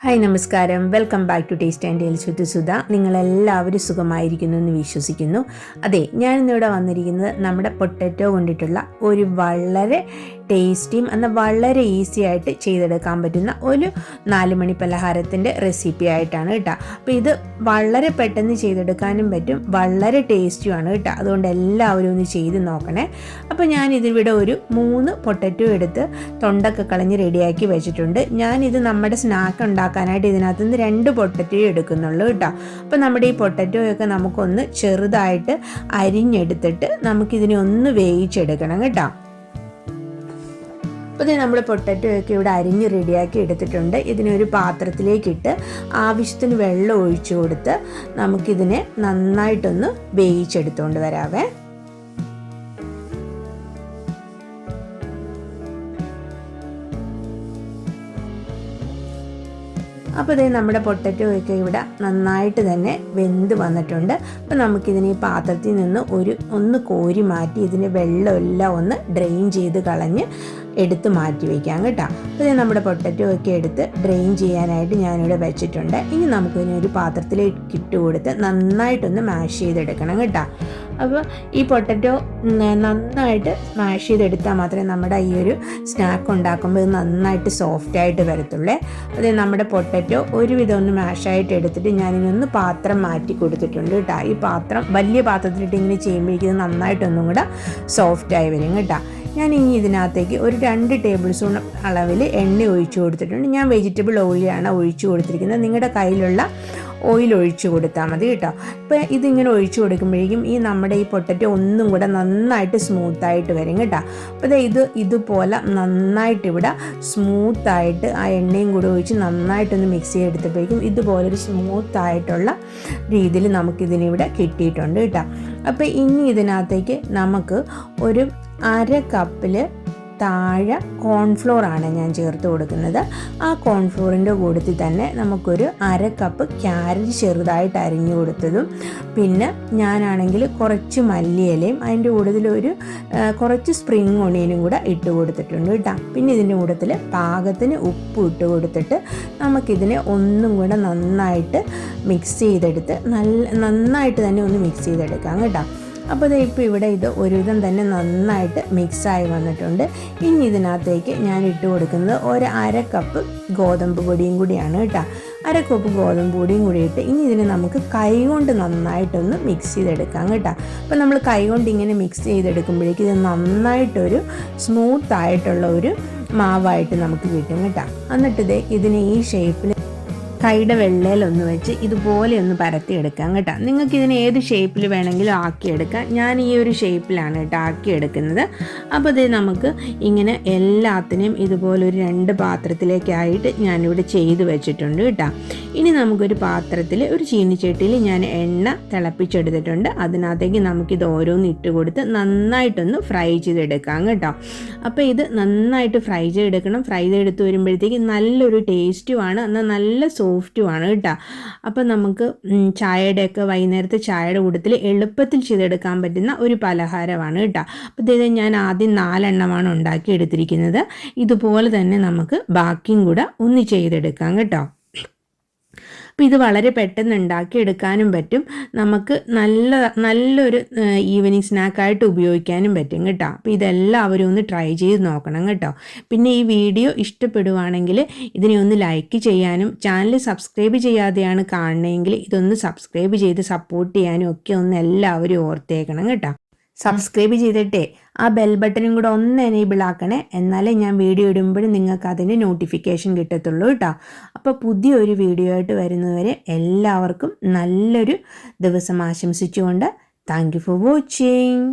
Hi നമസ്കാരം, welcome back to taste and tales with Sudha. നിങ്ങളെല്ലാവരും സുഖമായിരിക്കുന്നു എന്ന് വിശ്വസിക്കുന്നു. അതെ, ഞാനിന്നിവിടെ വന്നിരിക്കുന്നത് നമ്മുടെ പൊട്ടറ്റോ കൊണ്ടിട്ടുള്ള ഒരു വളരെ ടേസ്റ്റിയും എന്നാൽ വളരെ ഈസി ആയിട്ട് ചെയ്തെടുക്കാൻ പറ്റുന്ന ഒരു 4 മണി പലഹാരത്തിൻ്റെ റെസിപ്പി ആയിട്ടാണ് കേട്ടോ. അപ്പോൾ ഇത് വളരെ പെട്ടെന്ന് ചെയ്തെടുക്കാനും പറ്റും, വളരെ ടേസ്റ്റിയുമാണ് കേട്ടോ. അതുകൊണ്ട് എല്ലാവരും ഒന്ന് ചെയ്ത് നോക്കണേ. അപ്പോൾ ഞാനിതിവിടെ ഒരു 3 പൊട്ടറ്റോ എടുത്ത് തൊണ്ടൊക്കെ കളഞ്ഞ് റെഡിയാക്കി വെച്ചിട്ടുണ്ട്. ഞാനിത് നമ്മുടെ സ്നാക്ക് ഉണ്ടാക്കാനായിട്ട് ഇതിനകത്ത് നിന്ന് 2 പൊട്ടറ്റോ എടുക്കുന്നുള്ളൂ കേട്ടോ. അപ്പോൾ നമ്മുടെ ഈ പൊട്ടറ്റോയൊക്കെ നമുക്കൊന്ന് ചെറുതായിട്ട് അരിഞ്ഞെടുത്തിട്ട് നമുക്കിതിനെ ഒന്ന് വേവിച്ചെടുക്കണം കേട്ടോ. അപ്പോൾ ഇത് നമ്മൾ പൊട്ടറ്റോയൊക്കെ ഇവിടെ അരിഞ്ഞ് റെഡിയാക്കി എടുത്തിട്ടുണ്ട്. ഇതിനൊരു പാത്രത്തിലേക്കിട്ട് ആവശ്യത്തിന് വെള്ളം ഒഴിച്ചു കൊടുത്ത് നമുക്കിതിനെ നന്നായിട്ടൊന്ന് വേവിച്ചെടുത്തുകൊണ്ട് വരാവേ. അപ്പോൾ ഇതേ നമ്മുടെ പൊട്ടറ്റോയൊക്കെ ഇവിടെ നന്നായിട്ട് തന്നെ വെന്ത് വന്നിട്ടുണ്ട്. അപ്പോൾ നമുക്കിതിനെ ഈ പാത്രത്തിൽ നിന്ന് ഒന്ന് കോരി മാറ്റി ഇതിൻ്റെ വെള്ളമെല്ലാം ഒന്ന് ഡ്രെയിൻ ചെയ്ത് കളഞ്ഞ് എടുത്ത് മാറ്റി വയ്ക്കാം കേട്ടോ. അപ്പോൾ ഇത് നമ്മുടെ പൊട്ടറ്റോ ഒക്കെ എടുത്ത് ഡ്രെയിൻ ചെയ്യാനായിട്ട് ഞാനിവിടെ വെച്ചിട്ടുണ്ട്. ഇനി നമുക്കിതിനെ ഒരു പാത്രത്തിലേക്ക് ഇട്ട് കൊടുത്ത് നന്നായിട്ടൊന്ന് മാഷ് ചെയ്തെടുക്കണം കേട്ടോ. അപ്പോൾ ഈ പൊട്ടറ്റോ നന്നായിട്ട് മാഷ് ചെയ്തെടുത്താൽ മാത്രമേ നമ്മുടെ ഈ ഒരു സ്നാക്ക് ഉണ്ടാക്കുമ്പോൾ ഇത് നന്നായിട്ട് സോഫ്റ്റായിട്ട് വരത്തുള്ളേ. അത് നമ്മുടെ പൊട്ടറ്റോ ഒരുവിധം ഒന്ന് മാഷായിട്ട് എടുത്തിട്ട് ഞാനിനൊന്ന് പാത്രം മാറ്റി കൊടുത്തിട്ടുണ്ട് കേട്ടോ. ഈ പാത്രം വലിയ പാത്രത്തിലിട്ട് ഇങ്ങനെ ചെയ്യുമ്പോഴേക്കും നന്നായിട്ടൊന്നും കൂടെ സോഫ്റ്റായി വരും കേട്ടോ. ഞാൻ ഇനി ഇതിനകത്തേക്ക് ഒരു 2 ടേബിൾ സ്പൂൺ അളവിൽ എണ്ണ ഒഴിച്ചു കൊടുത്തിട്ടുണ്ട്. ഞാൻ വെജിറ്റബിൾ ഓയിലാണ് ഒഴിച്ചു കൊടുത്തിരിക്കുന്നത്. നിങ്ങളുടെ കയ്യിലുള്ള ഓയിൽ ഒഴിച്ചു കൊടുത്താൽ മതി കേട്ടോ. ഇപ്പോൾ ഇതിങ്ങനെ ഒഴിച്ചു കൊടുക്കുമ്പോഴേക്കും നമ്മുടെ ഈ പൊട്ടറ്റോ ഒന്നും കൂടെ നന്നായിട്ട് സ്മൂത്തായിട്ട് വരും കേട്ടോ. അപ്പോൾ ഇതുപോലെ നന്നായിട്ട് ഇവിടെ സ്മൂത്തായിട്ട് ആ എണ്ണയും കൂടെ ഒഴിച്ച് നന്നായിട്ടൊന്ന് മിക്സ് ചെയ്തെടുത്തപ്പോഴേക്കും ഇതുപോലൊരു സ്മൂത്തായിട്ടുള്ള രീതിയിൽ നമുക്കിതിനിവിടെ കിട്ടിയിട്ടുണ്ട് കേട്ടോ. അപ്പോൾ ഇനി ഇതിനകത്തേക്ക് നമുക്ക് ഒരു 1/2 കപ്പിൽ താഴെ കോൺഫ്ലോർ ആണ് ഞാൻ ചേർത്ത് കൊടുക്കുന്നത്. ആ കോൺഫ്ലോറിൻ്റെ കൂട്ടത്തിൽ തന്നെ നമുക്കൊരു 1/2 കപ്പ് ക്യാരറ്റ് ചെറുതായിട്ട് അരിഞ്ഞു കൊടുത്തതും, പിന്നെ ഞാനാണെങ്കിൽ കുറച്ച് മല്ലിയിലയും അതിൻ്റെ കൂട്ടത്തിൽ കുറച്ച് സ്പ്രിങ് ഒണിയനും കൂടെ ഇട്ട് കൊടുത്തിട്ടുണ്ട് കേട്ടോ. പിന്നെ ഇതിൻ്റെ കൂട്ടത്തിൽ പാകത്തിന് ഉപ്പ് ഇട്ട് കൊടുത്തിട്ട് നമുക്കിതിനെ ഒന്നും കൂടെ നന്നായിട്ട് മിക്സ് ചെയ്തെടുത്ത് നന്നായിട്ട് തന്നെ ഒന്ന് മിക്സ് ചെയ്തെടുക്കാം കേട്ടോ. അപ്പോൾ ഇപ്പോൾ ഇവിടെ ഇത് ഒരുവിധം തന്നെ നന്നായിട്ട് മിക്സായി വന്നിട്ടുണ്ട്. ഇനി ഇതിനകത്തേക്ക് ഞാൻ ഇട്ട് കൊടുക്കുന്നത് 1/2 കപ്പ് ഗോതമ്പ് പൊടിയും കൂടിയാണ് കേട്ടോ. 1/2 കപ്പ് ഗോതമ്പ് പൊടിയും കൂടി ഇട്ട് ഇനി ഇതിനെ നമുക്ക് കൈ കൊണ്ട് നന്നായിട്ടൊന്ന് മിക്സ് ചെയ്തെടുക്കാം കേട്ടോ. അപ്പോൾ നമ്മൾ കൈ കൊണ്ട് ഇങ്ങനെ മിക്സ് ചെയ്തെടുക്കുമ്പോഴേക്കും ഇത് നന്നായിട്ടൊരു സ്മൂത്തായിട്ടുള്ള ഒരു മാവായിട്ട് നമുക്ക് കിട്ടും കേട്ടോ. എന്നിട്ട് ഇതിനെ ഈ ഷേപ്പിൽ കൈയുടെ വെള്ളയിലൊന്ന് വെച്ച് ഇതുപോലെ ഒന്ന് പരത്തിയെടുക്കാം കേട്ടോ. നിങ്ങൾക്ക് ഇതിന് ഏത് ഷേപ്പിൽ വേണമെങ്കിലും ആക്കിയെടുക്കാം. ഞാൻ ഈ ഒരു ഷേപ്പിലാണ് കേട്ടോ ആക്കിയെടുക്കുന്നത്. അപ്പോൾ ഇത് നമുക്ക് ഇങ്ങനെ എല്ലാത്തിനെയും ഇതുപോലെ ഒരു 2 പാത്രത്തിലേക്കായിട്ട് ഞാനിവിടെ ചെയ്ത് വെച്ചിട്ടുണ്ട് കേട്ടോ. ഇനി നമുക്കൊരു പാത്രത്തിൽ ഒരു ചീനിച്ചട്ടിയിൽ ഞാൻ എണ്ണ തിളപ്പിച്ചെടുത്തിട്ടുണ്ട്. അതിനകത്തേക്ക് നമുക്കിത് ഓരോന്ന് ഇട്ട് കൊടുത്ത് നന്നായിട്ടൊന്ന് ഫ്രൈ ചെയ്തെടുക്കാം കേട്ടോ. അപ്പോൾ ഇത് നന്നായിട്ട് ഫ്രൈ ചെയ്തെടുക്കണം. ഫ്രൈ ചെയ്തെടുത്ത് വരുമ്പോഴത്തേക്ക് നല്ലൊരു ടേസ്റ്റുമാണ്, എന്നാൽ നല്ല സോഫ്റ്റുമാണ് കേട്ടോ. അപ്പം നമുക്ക് ചായയുടെയൊക്കെ വൈകുന്നേരത്തെ ചായയുടെ കൂട്ടത്തിൽ എളുപ്പത്തിൽ ചെയ്തെടുക്കാൻ പറ്റുന്ന ഒരു പലഹാരമാണ് കേട്ടോ. അപ്പോൾ ഇത് ഞാൻ ആദ്യം 4 എണ്ണമാണ് ഉണ്ടാക്കി എടുത്തിരിക്കുന്നത്. ഇതുപോലെ തന്നെ നമുക്ക് ബാക്കിയും കൂടെ ഒന്ന് ചെയ്തെടുക്കാം കേട്ടോ. അപ്പോൾ ഇത് വളരെ പെട്ടെന്ന് ഉണ്ടാക്കിയെടുക്കാനും പറ്റും, നമുക്ക് നല്ലൊരു ഈവനിങ് സ്നാക്കായിട്ട് ഉപയോഗിക്കാനും പറ്റും കേട്ടോ. അപ്പോൾ ഇതെല്ലാവരും ഒന്ന് ട്രൈ ചെയ്ത് നോക്കണം കേട്ടോ. പിന്നെ ഈ വീഡിയോ ഇഷ്ടപ്പെടുവാണെങ്കിൽ ഇതിനെ ഒന്ന് ലൈക്ക് ചെയ്യാനും ചാനൽ സബ്സ്ക്രൈബ് ചെയ്യാതെയാണ് കാണണമെങ്കിൽ ഇതൊന്ന് സബ്സ്ക്രൈബ് ചെയ്ത് സപ്പോർട്ട് ചെയ്യാനും ഒക്കെ ഒന്ന് എല്ലാവരും ഓർത്തേക്കണം കേട്ടോ. സബ്സ്ക്രൈബ് ചെയ്തിട്ടേ ആ ബെൽ ബട്ടനും കൂടെ ഒന്ന് എനേബിൾ ആക്കണേ, എന്നാലേ ഞാൻ വീഡിയോ ഇടുമ്പോഴും നിങ്ങൾക്ക് അതിന് നോട്ടിഫിക്കേഷൻ കിട്ടത്തുള്ളൂ കേട്ടോ. അപ്പോൾ പുതിയൊരു വീഡിയോ ആയിട്ട് വരുന്നതുവരെ എല്ലാവർക്കും നല്ലൊരു ദിവസം ആശംസിച്ചുകൊണ്ട് താങ്ക് യു ഫോർ വാച്ചിങ്.